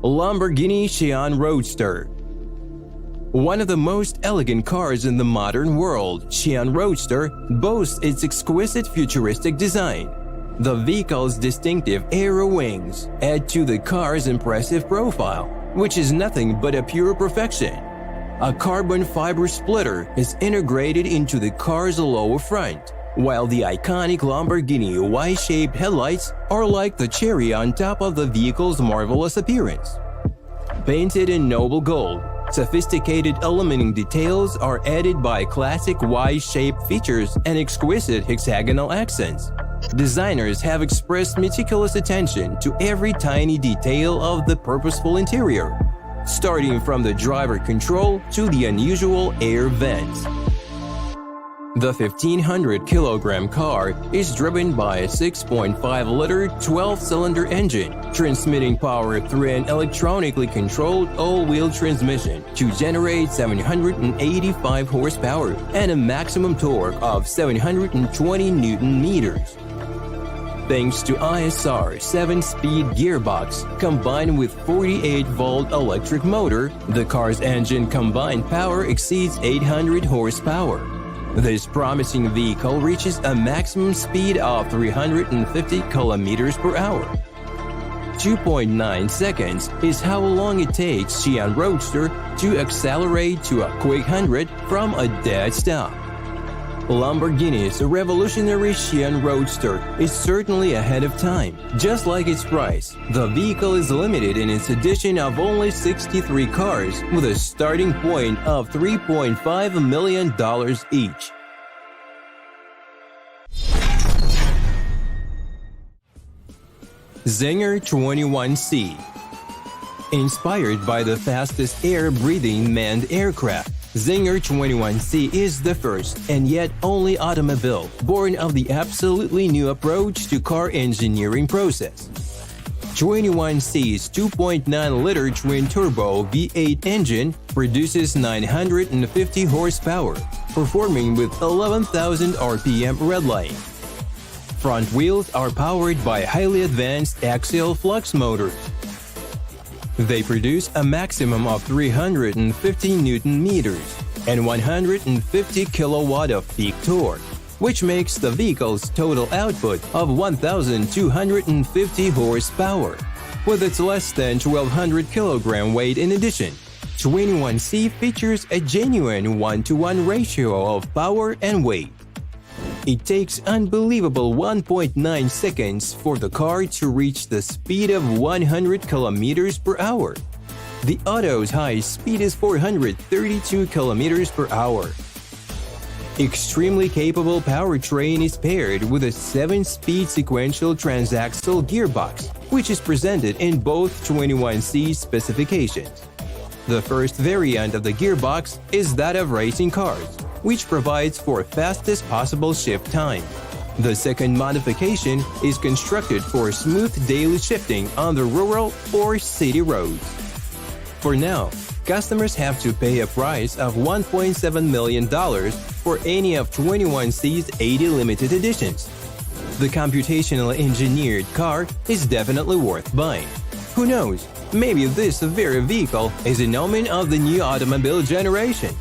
Lamborghini Sian Roadster. One of the most elegant cars in the modern world, Sian Roadster boasts its exquisite futuristic design. The vehicle's distinctive aero wings add to the car's impressive profile, which is nothing but a pure perfection. A carbon fiber splitter is integrated into the car's lower front, while the iconic Lamborghini Y-shaped headlights are like the cherry on top of the vehicle's marvelous appearance. Painted in noble gold, sophisticated aluminum details are added by classic Y-shaped features and exquisite hexagonal accents. Designers have expressed meticulous attention to every tiny detail of the purposeful interior, starting from the driver control to the unusual air vents. The 1,500-kilogram car is driven by a 6.5-liter 12-cylinder engine, transmitting power through an electronically controlled all-wheel transmission to generate 785 horsepower and a maximum torque of 720 Newton-meters. Thanks to ISR 7-speed gearbox combined with 48-volt electric motor, the car's engine combined power exceeds 800 horsepower. This promising vehicle reaches a maximum speed of 350 kilometers per hour. 2.9 seconds is how long it takes Sian Roadster to accelerate to a quick 100 from a dead stop. Lamborghini's revolutionary Sian Roadster is certainly ahead of time. Just like its price, the vehicle is limited in its edition of only 63 cars with a starting point of $3.5 million each. Zinger 21C. Inspired by the fastest air-breathing manned aircraft, Zinger 21C is the first and yet only automobile born of the absolutely new approach to car engineering process. 21C's 2.9-liter twin-turbo V8 engine produces 950 horsepower, performing with 11,000 RPM redline. Front wheels are powered by highly advanced axial flux motors. They produce a maximum of 350 Newton-meters and 150 kilowatt of peak torque, which makes the vehicle's total output of 1,250 horsepower. With its less than 1,200 kilogram weight in addition, 21C features a genuine 1-to-1 ratio of power and weight. It takes unbelievable 1.9 seconds for the car to reach the speed of 100 kilometers per hour. The Auto's high speed is 432 kilometers per hour. Extremely capable powertrain is paired with a 7-speed sequential transaxle gearbox, which is presented in both 21C specifications. The first variant of the gearbox is that of racing cars, which provides for fastest possible shift time. The second modification is constructed for smooth daily shifting on the rural or city roads. For now, customers have to pay a price of $1.7 million for any of 21C's 80 limited editions. The computationally engineered car is definitely worth buying. Who knows, maybe this very vehicle is an omen of the new automobile generation.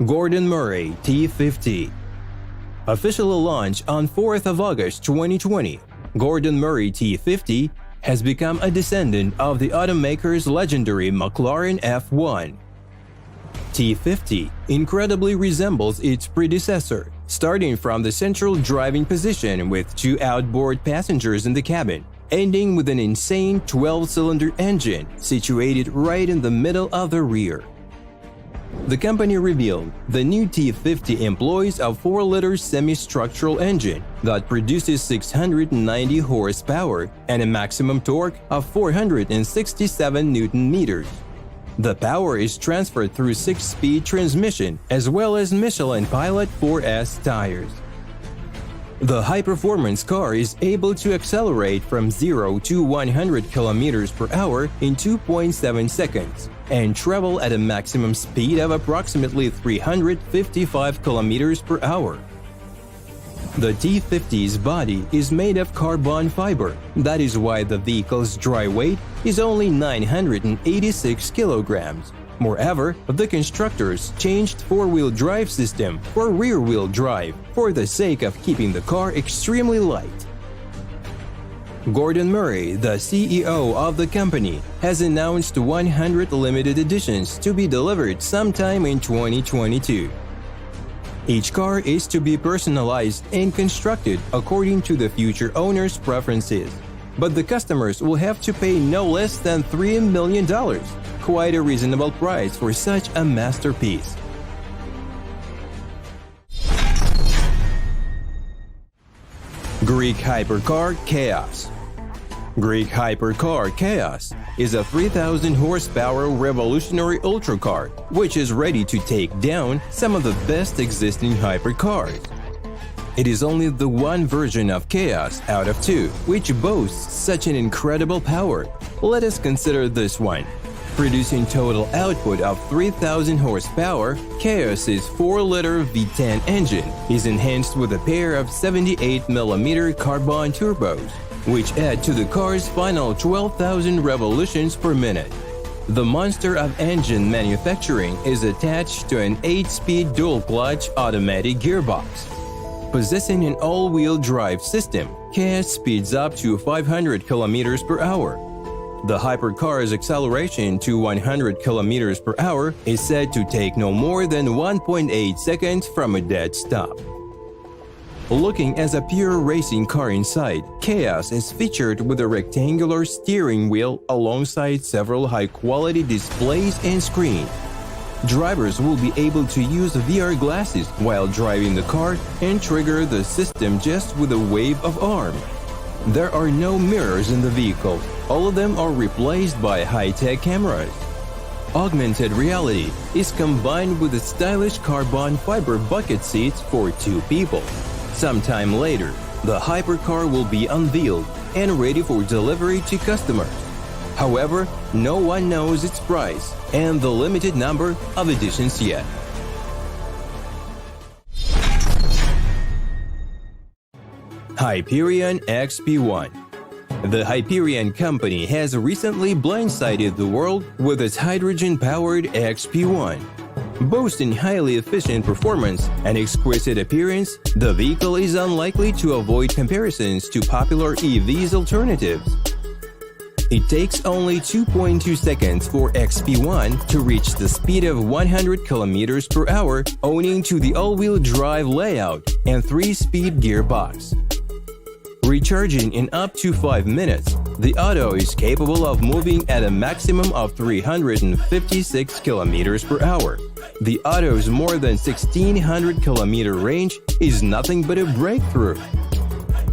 Gordon Murray T50. Officially launched on 4th of August 2020, Gordon Murray T50 has become a descendant of the automaker's legendary McLaren F1. T50 incredibly resembles its predecessor, starting from the central driving position with 2 outboard passengers in the cabin, ending with an insane 12-cylinder engine situated right in the middle of the rear. The company revealed the new T50 employs a 4-liter semi-structural engine that produces 690 horsepower and a maximum torque of 467 Newton-meters. The power is transferred through 6-speed transmission as well as Michelin Pilot 4S tires. The high-performance car is able to accelerate from 0 to 100 kilometers per hour in 2.7 seconds and travel at a maximum speed of approximately 355 kilometers per hour. The T50's body is made of carbon fiber. That is why the vehicle's dry weight is only 986 kilograms. Moreover, the constructors changed four-wheel drive system for rear-wheel drive for the sake of keeping the car extremely light. Gordon Murray, the CEO of the company, has announced 100 limited editions to be delivered sometime in 2022. Each car is to be personalized and constructed according to the future owner's preferences. But the customers will have to pay no less than $3 million. Quite a reasonable price for such a masterpiece. Greek hypercar Chaos. Greek hypercar Chaos is a 3,000 horsepower revolutionary ultracar which is ready to take down some of the best existing hypercars. It is only the one version of Chaos out of two which boasts such an incredible power. Let us consider this one. Producing total output of 3,000 horsepower, Chaos's 4-liter V10 engine is enhanced with a pair of 78mm carbon turbos, which add to the car's final 12,000 revolutions per minute. The monster of engine manufacturing is attached to an 8-speed dual-clutch automatic gearbox. Possessing an all-wheel drive system, Chaos speeds up to 500 km per hour. The hypercar's acceleration to 100 km per hour is said to take no more than 1.8 seconds from a dead stop. Looking as a pure racing car inside, Chaos is featured with a rectangular steering wheel alongside several high-quality displays and screens. Drivers will be able to use VR glasses while driving the car and trigger the system just with a wave of arm. There are no mirrors in the vehicle. All of them are replaced by high-tech cameras. Augmented reality is combined with the stylish carbon fiber bucket seats for 2 people. Sometime later, the hypercar will be unveiled and ready for delivery to customers. However, no one knows its price and the limited number of editions yet. Hyperion XP1. The Hyperion company has recently blindsided the world with its hydrogen-powered XP1. Boasting highly efficient performance and exquisite appearance, the vehicle is unlikely to avoid comparisons to popular EVs alternatives. It takes only 2.2 seconds for XP1 to reach the speed of 100 km per hour owing to the all-wheel drive layout and 3-speed gearbox. Recharging in up to 5 minutes, the auto is capable of moving at a maximum of 356 km per hour. The auto's more than 1,600 km range is nothing but a breakthrough.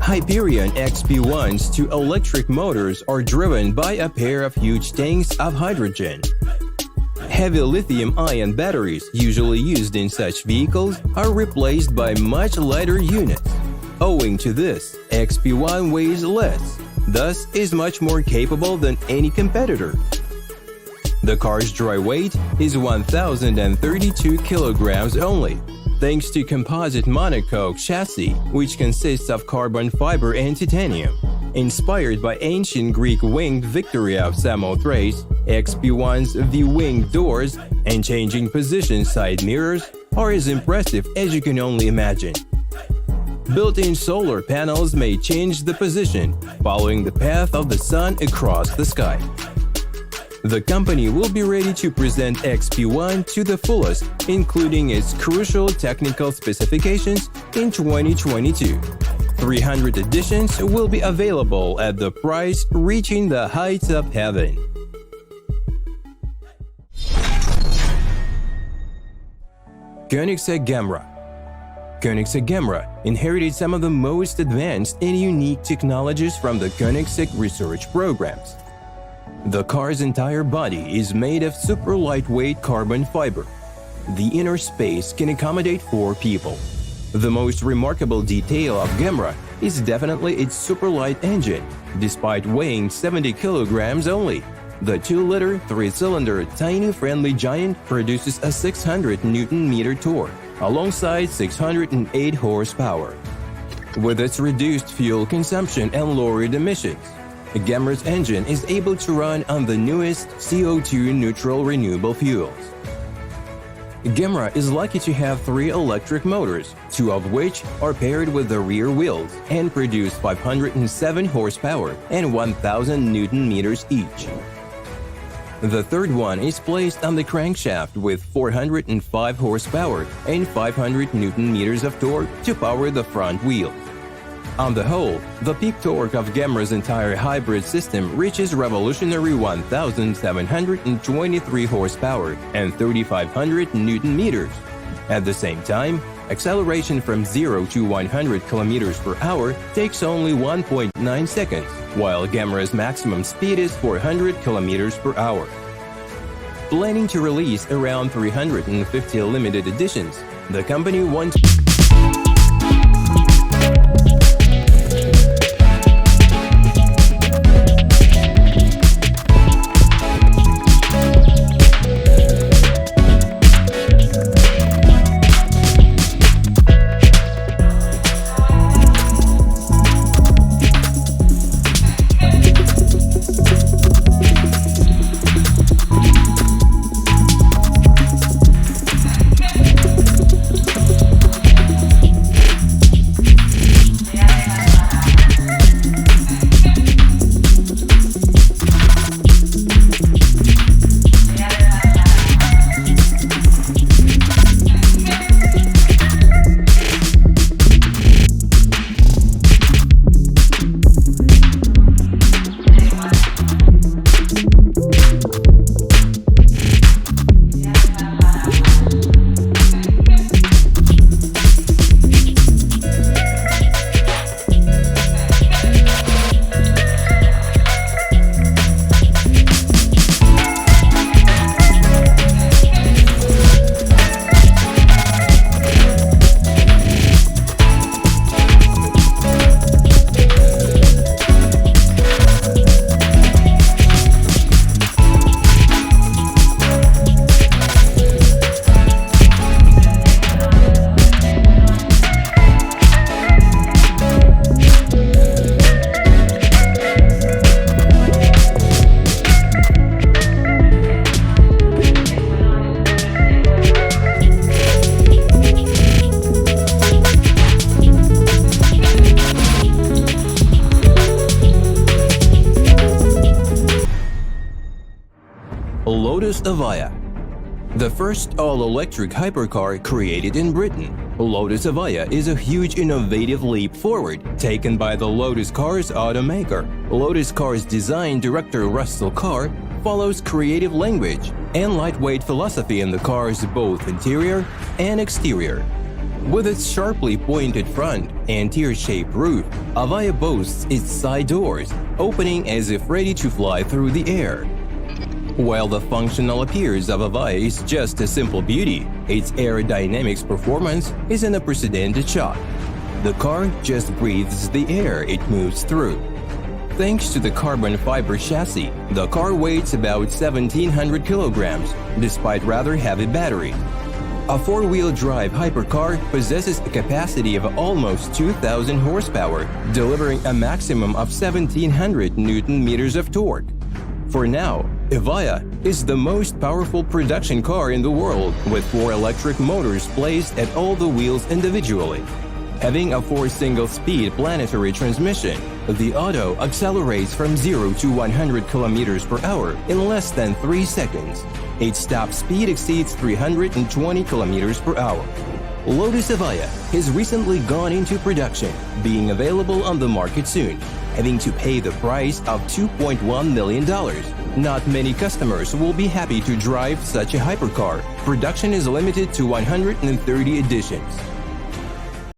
Hyperion XP1's 2 electric motors are driven by a pair of huge tanks of hydrogen. Heavy lithium-ion batteries usually used in such vehicles are replaced by much lighter units. Owing to this, XP1 weighs less, thus is much more capable than any competitor. The car's dry weight is 1,032 kilograms only, thanks to composite monocoque chassis, which consists of carbon fiber and titanium. Inspired by ancient Greek winged Victoria of Samothrace, XP1's V-wing doors and changing position side mirrors are as impressive as you can only imagine. Built-in solar panels may change the position, following the path of the sun across the sky. The company will be ready to present XP1 to the fullest, including its crucial technical specifications, in 2022. 300 editions will be available at the price reaching the heights of heaven. Koenigsegg Gemra. Koenigsegg Gemra inherited some of the most advanced and unique technologies from the Koenigsegg research programs. The car's entire body is made of super lightweight carbon fiber. The inner space can accommodate 4 people. The most remarkable detail of Gemra is definitely its super light engine, despite weighing 70 kilograms only. The 2-liter, 3-cylinder, tiny friendly giant produces a 600 Nm torque, alongside 608 horsepower. With its reduced fuel consumption and lowered emissions, Gemra's engine is able to run on the newest CO2-neutral renewable fuels. Gemra is lucky to have 3 electric motors, 2 of which are paired with the rear wheels and produce 507 horsepower and 1,000 Newton-meters each. The third one is placed on the crankshaft with 405 horsepower and 500 Newton-meters of torque to power the front wheels. On the whole, the peak torque of Gemra's entire hybrid system reaches revolutionary 1,723 horsepower and 3,500 Newton-meters. At the same time, acceleration from 0 to 100 km per hour takes only 1.9 seconds, while Gemra's maximum speed is 400 km per hour. Planning to release around 350 limited editions, the company wants Lotus Evija. The first all-electric hypercar created in Britain, Lotus Evija is a huge innovative leap forward taken by the Lotus Cars automaker. Lotus Cars design director Russell Carr follows creative language and lightweight philosophy in the car's both interior and exterior. With its sharply pointed front and tear-shaped roof, Evija boasts its side doors, opening as if ready to fly through the air. While the functional appearance of Evija is just a simple beauty, its aerodynamics performance is an unprecedented shot. The car just breathes the air it moves through. Thanks to the carbon fiber chassis, the car weighs about 1,700 kilograms, despite rather heavy battery. A four-wheel drive hypercar possesses a capacity of almost 2,000 horsepower, delivering a maximum of 1,700 Newton-meters of torque. For now, Evija is the most powerful production car in the world, with 4 electric motors placed at all the wheels individually. Having a 4 single-speed planetary transmission, the auto accelerates from 0 to 100 km per hour in less than 3 seconds. Its top speed exceeds 320 km per hour. Lotus Evija has recently gone into production, being available on the market soon, having to pay the price of $2.1 million. Not many customers will be happy to drive such a hypercar. Production is limited to 130 editions.